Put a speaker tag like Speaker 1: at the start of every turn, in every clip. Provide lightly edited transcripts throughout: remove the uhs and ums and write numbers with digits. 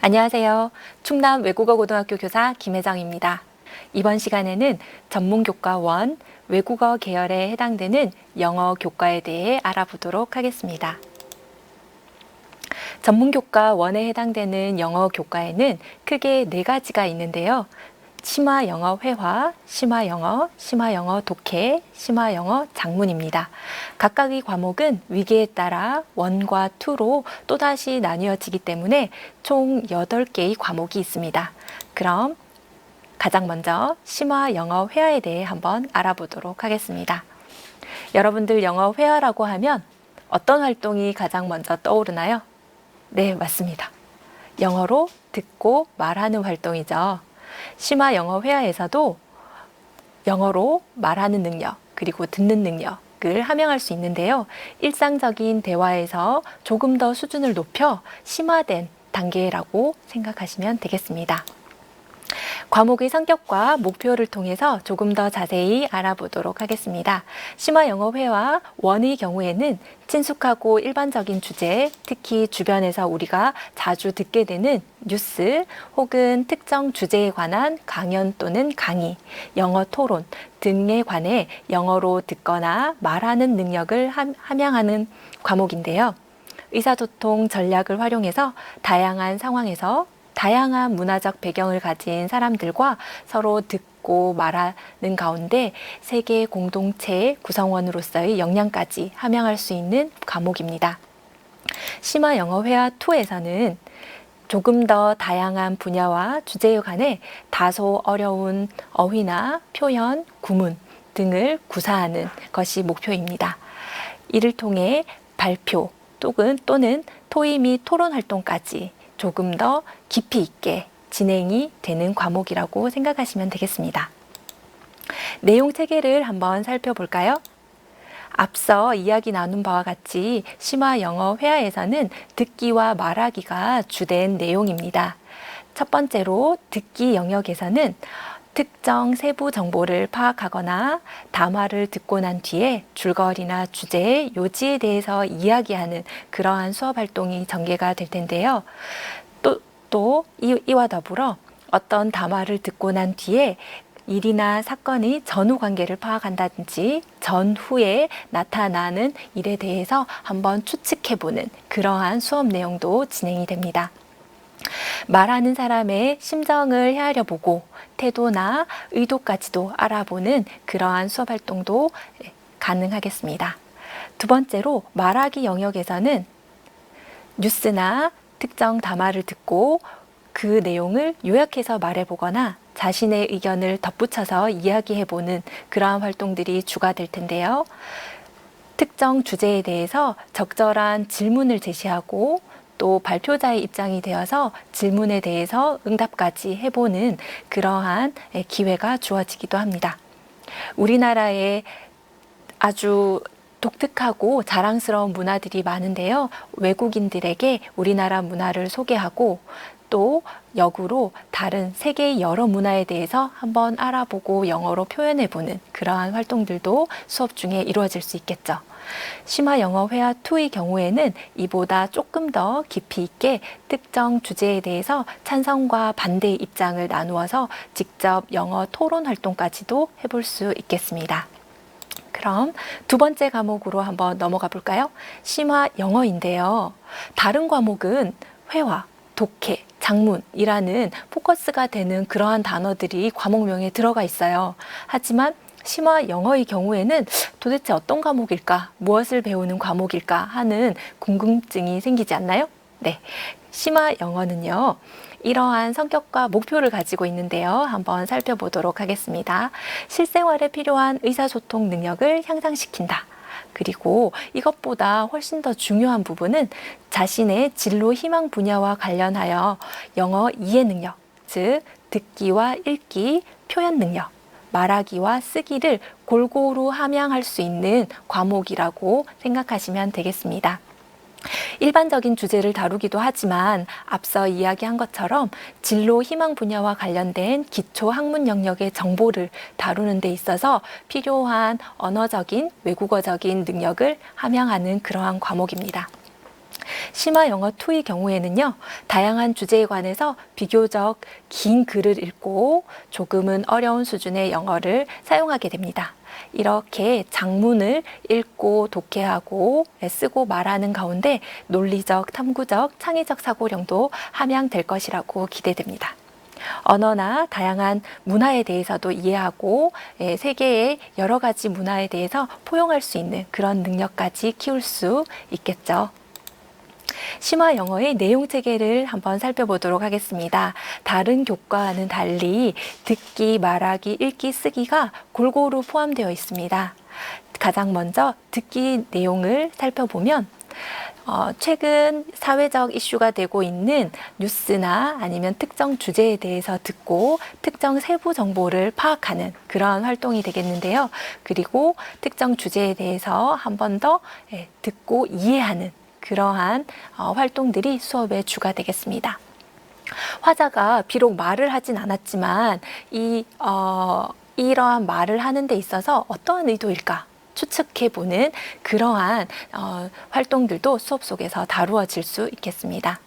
Speaker 1: 안녕하세요. 충남 외국어고등학교 교사 김혜정입니다. 이번 시간에는 전문교과 1 외국어 계열에 해당되는 영어 교과에 대해 알아보도록 하겠습니다. 전문교과 1에 해당되는 영어 교과에는 크게 4가지가 있는데요. 심화영어 회화, 심화영어 독해, 심화영어 작문입니다. 각각의 과목은 위계에 따라 1과 2로 또다시 나뉘어지기 때문에 총 8개의 과목이 있습니다. 그럼 가장 먼저 심화영어 회화에 대해 한번 알아보도록 하겠습니다. 여러분들 영어 회화라고 하면 어떤 활동이 가장 먼저 떠오르나요? 네, 맞습니다. 영어로 듣고 말하는 활동이죠. 심화 영어 회화에서도 영어로 말하는 능력, 그리고 듣는 능력을 함양할 수 있는데요. 일상적인 대화에서 조금 더 수준을 높여 심화된 단계라고 생각하시면 되겠습니다. 과목의 성격과 목표를 통해서 조금 더 자세히 알아보도록 하겠습니다. 심화 영어 회화 1의 경우에는 친숙하고 일반적인 주제, 특히 주변에서 우리가 자주 듣게 되는 뉴스 혹은 특정 주제에 관한 강연 또는 강의, 영어 토론 등에 관해 영어로 듣거나 말하는 능력을 함양하는 과목인데요. 의사소통 전략을 활용해서 다양한 상황에서 다양한 문화적 배경을 가진 사람들과 서로 듣고 말하는 가운데 세계 공동체의 구성원으로서의 역량까지 함양할 수 있는 과목입니다. 심화 영어 회화 2에서는 조금 더 다양한 분야와 주제에 관해 다소 어려운 어휘나 표현, 구문 등을 구사하는 것이 목표입니다. 이를 통해 발표 또는 토의 및 토론 활동까지 조금 더 깊이 있게 진행이 되는 과목이라고 생각하시면 되겠습니다. 내용 체계를 한번 살펴볼까요? 앞서 이야기 나눈 바와 같이 심화 영어 회화에서는 듣기와 말하기가 주된 내용입니다. 첫 번째로 듣기 영역에서는 특정 세부 정보를 파악하거나 담화를 듣고 난 뒤에 줄거리나 주제, 요지에 대해서 이야기하는 그러한 수업 활동이 전개가 될 텐데요. 또 이와 더불어 어떤 담화를 듣고 난 뒤에 일이나 사건의 전후 관계를 파악한다든지 전후에 나타나는 일에 대해서 한번 추측해보는 그러한 수업 내용도 진행이 됩니다. 말하는 사람의 심정을 헤아려 보고 태도나 의도까지도 알아보는 그러한 수업 활동도 가능하겠습니다. 두 번째로 말하기 영역에서는 뉴스나 특정 담화를 듣고 그 내용을 요약해서 말해보거나 자신의 의견을 덧붙여서 이야기해보는 그러한 활동들이 주가 될 텐데요. 특정 주제에 대해서 적절한 질문을 제시하고 또 발표자의 입장이 되어서 질문에 대해서 응답까지 해보는 그러한 기회가 주어지기도 합니다. 우리나라의 아주 독특하고 자랑스러운 문화들이 많은데요. 외국인들에게 우리나라 문화를 소개하고 또 역으로 다른 세계의 여러 문화에 대해서 한번 알아보고 영어로 표현해보는 그러한 활동들도 수업 중에 이루어질 수 있겠죠. 심화 영어 회화 2의 경우에는 이보다 조금 더 깊이 있게 특정 주제에 대해서 찬성과 반대의 입장을 나누어서 직접 영어 토론 활동까지도 해볼 수 있겠습니다. 그럼 두 번째 과목으로 한번 넘어가 볼까요? 심화 영어인데요. 다른 과목은 회화, 독해, 작문이라는 포커스가 되는 그러한 단어들이 과목명에 들어가 있어요. 하지만 심화 영어의 경우에는 도대체 어떤 과목일까, 무엇을 배우는 과목일까 하는 궁금증이 생기지 않나요? 네, 심화 영어는요. 이러한 성격과 목표를 가지고 있는데요. 한번 살펴보도록 하겠습니다. 실생활에 필요한 의사소통 능력을 향상시킨다. 그리고 이것보다 훨씬 더 중요한 부분은 자신의 진로 희망 분야와 관련하여 영어 이해 능력, 즉 듣기와 읽기, 표현 능력, 말하기와 쓰기를 골고루 함양할 수 있는 과목이라고 생각하시면 되겠습니다. 일반적인 주제를 다루기도 하지만 앞서 이야기한 것처럼 진로 희망 분야와 관련된 기초 학문 영역의 정보를 다루는 데 있어서 필요한 언어적인 외국어적인 능력을 함양하는 그러한 과목입니다. 심화 영어 2의 경우에는요, 다양한 주제에 관해서 비교적 긴 글을 읽고 조금은 어려운 수준의 영어를 사용하게 됩니다. 이렇게 장문을 읽고 독해하고 쓰고 말하는 가운데 논리적, 탐구적, 창의적 사고력도 함양될 것이라고 기대됩니다. 언어나 다양한 문화에 대해서도 이해하고 세계의 여러 가지 문화에 대해서 포용할 수 있는 그런 능력까지 키울 수 있겠죠. 심화 영어의 내용 체계를 한번 살펴보도록 하겠습니다. 다른 교과와는 달리 듣기, 말하기, 읽기, 쓰기가 골고루 포함되어 있습니다. 가장 먼저 듣기 내용을 살펴보면 최근 사회적 이슈가 되고 있는 뉴스나 아니면 특정 주제에 대해서 듣고 특정 세부 정보를 파악하는 그런 활동이 되겠는데요. 그리고 특정 주제에 대해서 한 번 더 듣고 이해하는 그러한 활동들이 수업의 주가 되겠습니다. 화자가 비록 말을 하진 않았지만 이러한 말을 하는 데 있어서 어떠한 의도일까? 추측해보는 그러한 활동들도 수업 속에서 다루어질 수 있겠습니다.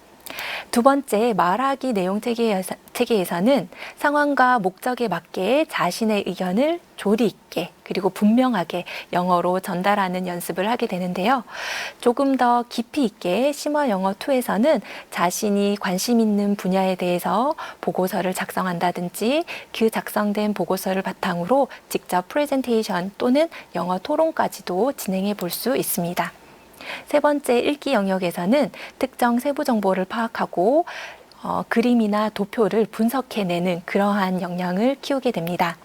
Speaker 1: 두 번째, 말하기 내용 체계에서는 상황과 목적에 맞게 자신의 의견을 조리 있게 그리고 분명하게 영어로 전달하는 연습을 하게 되는데요. 조금 더 깊이 있게 심화 영어 2에서는 자신이 관심 있는 분야에 대해서 보고서를 작성한다든지 그 작성된 보고서를 바탕으로 직접 프레젠테이션 또는 영어 토론까지도 진행해 볼 수 있습니다. 세 번째, 읽기 영역에서는 특정 세부 정보를 파악하고 그림이나 도표를 분석해내는 그러한 역량을 키우게 됩니다.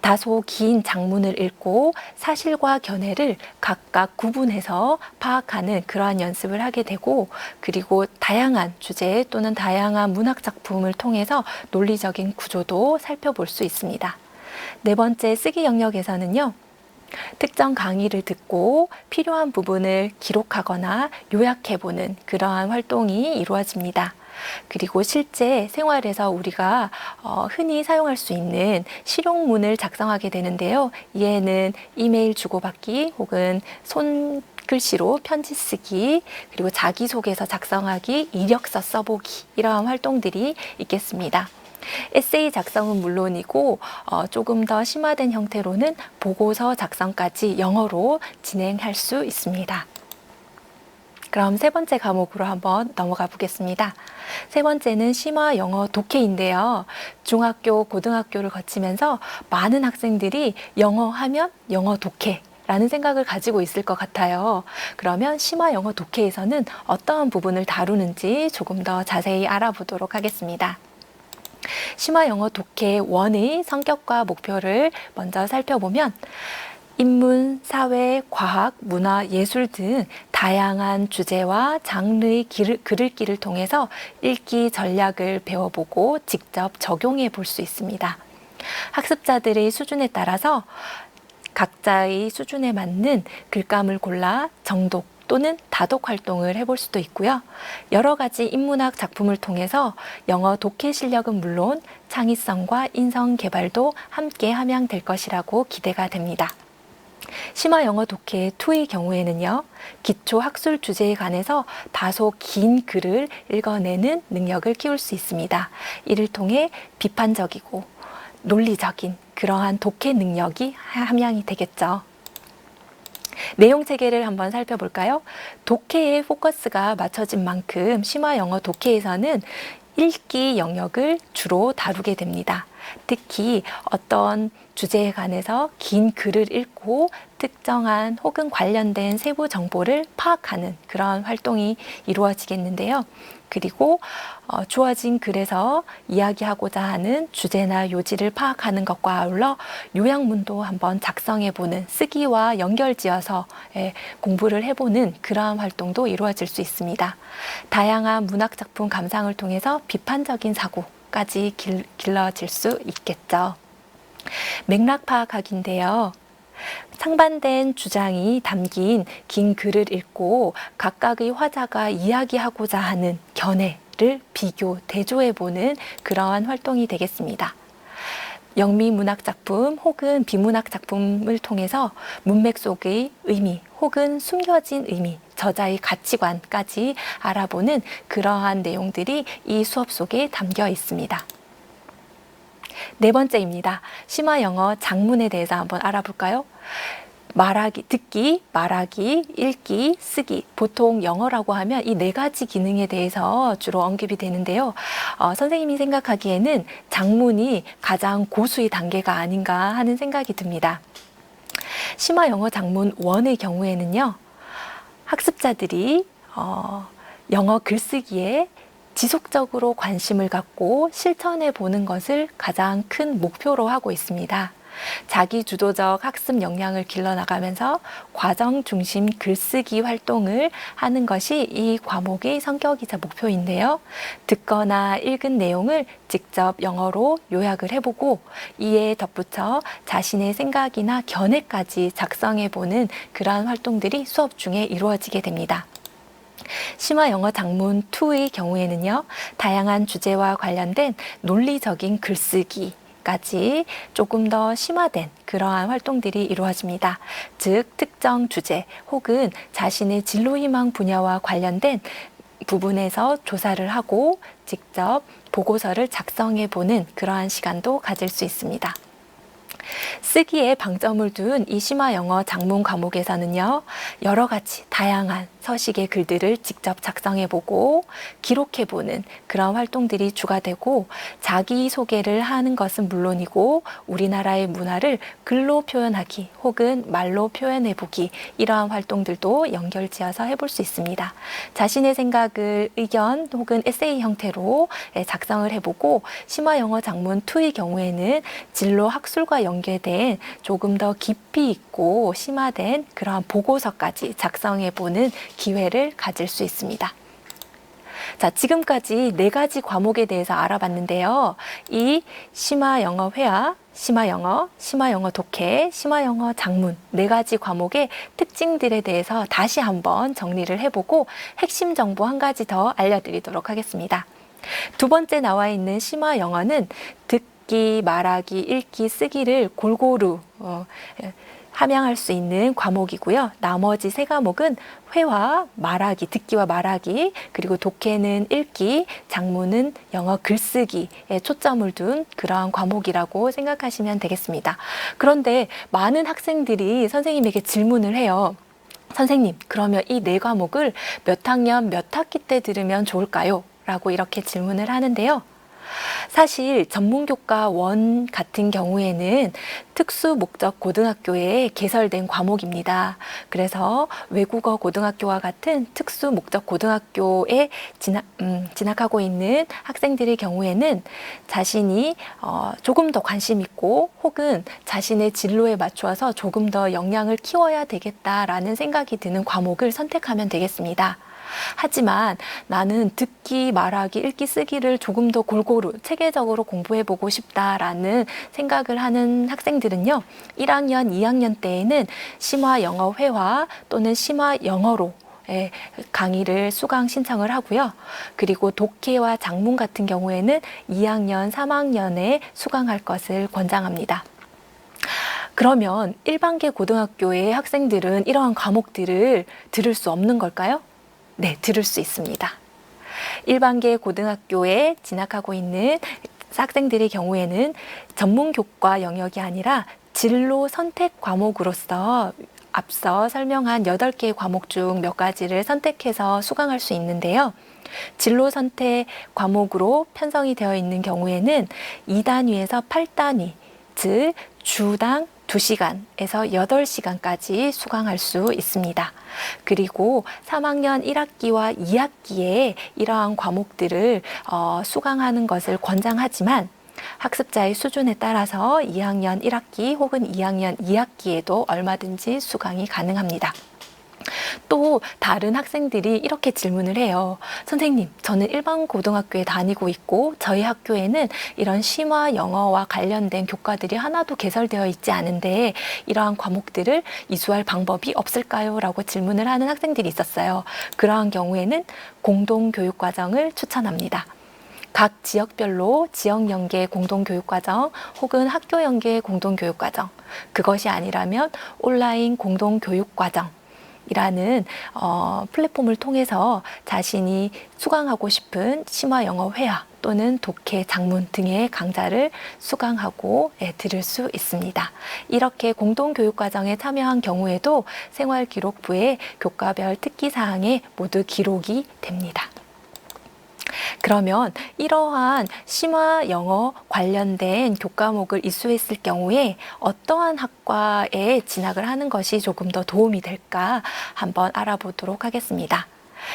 Speaker 1: 다소 긴 장문을 읽고 사실과 견해를 각각 구분해서 파악하는 그러한 연습을 하게 되고, 그리고 다양한 주제 또는 다양한 문학 작품을 통해서 논리적인 구조도 살펴볼 수 있습니다. 네 번째, 쓰기 영역에서는요, 특정 강의를 듣고 필요한 부분을 기록하거나 요약해보는 그러한 활동이 이루어집니다. 그리고 실제 생활에서 우리가 흔히 사용할 수 있는 실용문을 작성하게 되는데요. 이에는 이메일 주고받기 혹은 손글씨로 편지 쓰기, 그리고 자기소개서 작성하기, 이력서 써보기, 이러한 활동들이 있겠습니다. 에세이 작성은 물론이고 조금 더 심화된 형태로는 보고서 작성까지 영어로 진행할 수 있습니다. 그럼 세 번째 과목으로 한번 넘어가 보겠습니다. 세 번째는 심화 영어 독해인데요. 중학교, 고등학교를 거치면서 많은 학생들이 영어 하면 영어 독해 라는 생각을 가지고 있을 것 같아요. 그러면 심화 영어 독해에서는 어떠한 부분을 다루는지 조금 더 자세히 알아보도록 하겠습니다. 심화 영어 독해 1의 성격과 목표를 먼저 살펴보면 인문, 사회, 과학, 문화, 예술 등 다양한 주제와 장르의 글읽기를 통해서 읽기 전략을 배워보고 직접 적용해 볼 수 있습니다. 학습자들의 수준에 따라서 각자의 수준에 맞는 글감을 골라 정독 또는 다독 활동을 해볼 수도 있고요. 여러 가지 인문학 작품을 통해서 영어 독해 실력은 물론 창의성과 인성 개발도 함께 함양될 것이라고 기대가 됩니다. 심화 영어 독해 2의 경우에는요, 기초 학술 주제에 관해서 다소 긴 글을 읽어내는 능력을 키울 수 있습니다. 이를 통해 비판적이고 논리적인 그러한 독해 능력이 함양이 되겠죠. 내용 체계를 한번 살펴볼까요? 독해의 포커스가 맞춰진 만큼 심화 영어 독해에서는 읽기 영역을 주로 다루게 됩니다. 특히 어떤 주제에 관해서 긴 글을 읽고 특정한 혹은 관련된 세부 정보를 파악하는 그런 활동이 이루어지겠는데요. 그리고 주어진 글에서 이야기하고자 하는 주제나 요지를 파악하는 것과 아울러 요약문도 한번 작성해보는, 쓰기와 연결지어서 공부를 해보는 그러한 활동도 이루어질 수 있습니다. 다양한 문학작품 감상을 통해서 비판적인 사고까지 길러질 수 있겠죠. 맥락 파악하기인데요. 상반된 주장이 담긴 긴 글을 읽고 각각의 화자가 이야기하고자 하는 견해를 비교, 대조해보는 그러한 활동이 되겠습니다. 영미 문학 작품 혹은 비문학 작품을 통해서 문맥 속의 의미 혹은 숨겨진 의미, 저자의 가치관까지 알아보는 그러한 내용들이 이 수업 속에 담겨 있습니다. 네 번째입니다. 심화 영어 장문에 대해서 한번 알아볼까요? 말하기, 듣기, 말하기, 읽기, 쓰기. 보통 영어라고 하면 이 네 가지 기능에 대해서 주로 언급이 되는데요. 선생님이 생각하기에는 장문이 가장 고수의 단계가 아닌가 하는 생각이 듭니다. 심화 영어 장문 1의 경우에는요, 학습자들이 영어 글쓰기에 지속적으로 관심을 갖고 실천해 보는 것을 가장 큰 목표로 하고 있습니다. 자기 주도적 학습 역량을 길러나가면서 과정 중심 글쓰기 활동을 하는 것이 이 과목의 성격이자 목표인데요. 듣거나 읽은 내용을 직접 영어로 요약을 해보고 이에 덧붙여 자신의 생각이나 견해까지 작성해보는 그러한 활동들이 수업 중에 이루어지게 됩니다. 심화 영어 장문 2의 경우에는요, 다양한 주제와 관련된 논리적인 글쓰기 까지 조금 더 심화된 그러한 활동들이 이루어집니다. 즉, 특정 주제 혹은 자신의 진로희망 분야와 관련된 부분에서 조사를 하고 직접 보고서를 작성해 보는 그러한 시간도 가질 수 있습니다. 쓰기에 방점을 둔 이 심화 영어 장문 과목에서는요, 여러 가지 다양한 서식의 글들을 직접 작성해보고 기록해보는 그런 활동들이 주가 되고, 자기소개를 하는 것은 물론이고 우리나라의 문화를 글로 표현하기 혹은 말로 표현해보기, 이러한 활동들도 연결지어서 해볼 수 있습니다. 자신의 생각을 의견 혹은 에세이 형태로 작성을 해보고, 심화 영어 장문 2의 경우에는 진로 학술과 연계된 조금 더 깊이 있고 심화된 그러한 보고서까지 작성해보는 기회를 가질 수 있습니다. 자, 지금까지 네 가지 과목에 대해서 알아봤는데요. 이 심화 영어 회화, 심화 영어 독해, 심화 영어 장문 네 가지 과목의 특징들에 대해서 다시 한번 정리를 해보고 핵심 정보 한 가지 더 알려드리도록 하겠습니다. 두 번째 나와 있는 심화 영어는 듣기, 말하기, 읽기, 쓰기를 골고루 함양할 수 있는 과목이고요. 나머지 세 과목은 회화, 말하기, 듣기와 말하기, 그리고 독해는 읽기, 장문은 영어 글쓰기에 초점을 둔 그러한 과목이라고 생각하시면 되겠습니다. 그런데 많은 학생들이 선생님에게 질문을 해요. 선생님, 그러면 이 네 과목을 몇 학년, 몇 학기 때 들으면 좋을까요? 라고 이렇게 질문을 하는데요. 사실 전문교과 1 같은 경우에는 특수 목적 고등학교에 개설된 과목입니다. 그래서 외국어 고등학교와 같은 특수 목적 고등학교에 진학하고 있는 학생들의 경우에는 자신이 조금 더 관심 있고 혹은 자신의 진로에 맞추어서 조금 더 역량을 키워야 되겠다라는 생각이 드는 과목을 선택하면 되겠습니다. 하지만 나는 듣기, 말하기, 읽기, 쓰기를 조금 더 골고루 체계적으로 공부해보고 싶다라는 생각을 하는 학생들은요, 1학년, 2학년 때에는 심화 영어 회화 또는 심화 영어로 강의를 수강 신청을 하고요. 그리고 독해와 장문 같은 경우에는 2학년, 3학년에 수강할 것을 권장합니다. 그러면 일반계 고등학교의 학생들은 이러한 과목들을 들을 수 없는 걸까요? 네, 들을 수 있습니다. 일반계 고등학교에 진학하고 있는 학생들의 경우에는 전문교과 영역이 아니라 진로 선택 과목으로서 앞서 설명한 8개의 과목 중 몇 가지를 선택해서 수강할 수 있는데요. 진로 선택 과목으로 편성이 되어 있는 경우에는 2단위에서 8단위, 즉 주당 2시간에서 8시간까지 수강할 수 있습니다. 그리고 3학년 1학기와 2학기에 이러한 과목들을 수강하는 것을 권장하지만 학습자의 수준에 따라서 2학년 1학기 혹은 2학년 2학기에도 얼마든지 수강이 가능합니다. 또 다른 학생들이 이렇게 질문을 해요. 선생님, 저는 일반 고등학교에 다니고 있고 저희 학교에는 이런 심화 영어와 관련된 교과들이 하나도 개설되어 있지 않은데 이러한 과목들을 이수할 방법이 없을까요? 라고 질문을 하는 학생들이 있었어요. 그러한 경우에는 공동교육과정을 추천합니다. 각 지역별로 지역 연계 공동교육과정 혹은 학교 연계 공동교육과정, 그것이 아니라면 온라인 공동교육과정 이라는 플랫폼을 통해서 자신이 수강하고 싶은 심화 영어 회화 또는 독해, 장문 등의 강좌를 수강하고 들을 수 있습니다. 이렇게 공동교육과정에 참여한 경우에도 생활기록부에 교과별 특기사항에 모두 기록이 됩니다. 그러면 이러한 심화 영어 관련된 교과목을 이수했을 경우에 어떠한 학과에 진학을 하는 것이 조금 더 도움이 될까 한번 알아보도록 하겠습니다.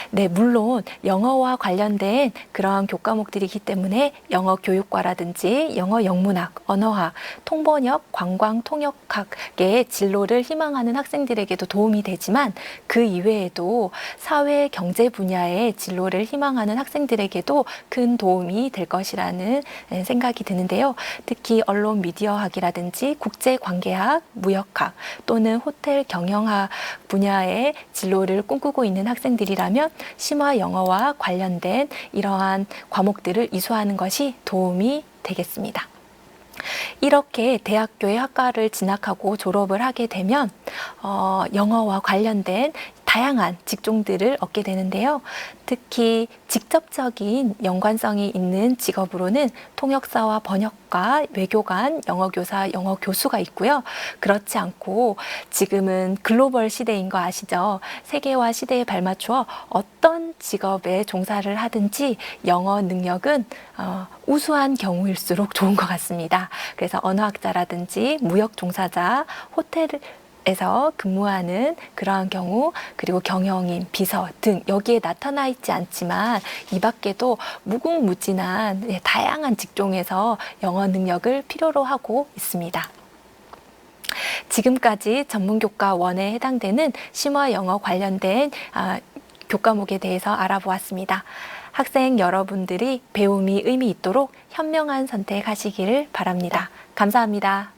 Speaker 1: 네, 물론 영어와 관련된 그러한 교과목들이기 때문에 영어 교육과라든지 영어 영문학, 언어학, 통번역, 관광 통역학의 진로를 희망하는 학생들에게도 도움이 되지만 그 이외에도 사회 경제 분야의 진로를 희망하는 학생들에게도 큰 도움이 될 것이라는 생각이 드는데요. 특히 언론 미디어학이라든지 국제관계학, 무역학 또는 호텔 경영학 분야의 진로를 꿈꾸고 있는 학생들이라면 심화 영어와 관련된 이러한 과목들을 이수하는 것이 도움이 되겠습니다. 이렇게 대학교의 학과를 진학하고 졸업을 하게 되면 영어와 관련된 다양한 직종들을 얻게 되는데요. 특히 직접적인 연관성이 있는 직업으로는 통역사와 번역가, 외교관, 영어교사, 영어교수가 있고요. 그렇지 않고 지금은 글로벌 시대인 거 아시죠? 세계화 시대에 발맞추어 어떤 직업에 종사를 하든지 영어 능력은 우수한 경우일수록 좋은 것 같습니다. 그래서 언어학자라든지 무역 종사자, 호텔에서 근무하는 그러한 경우, 그리고 경영인, 비서 등 여기에 나타나 있지 않지만 이 밖에도 무궁무진한 다양한 직종에서 영어 능력을 필요로 하고 있습니다. 지금까지 전문교과 1에 해당되는 심화 영어 관련된 교과목에 대해서 알아보았습니다. 학생 여러분들이 배움이 의미 있도록 현명한 선택하시기를 바랍니다. 감사합니다.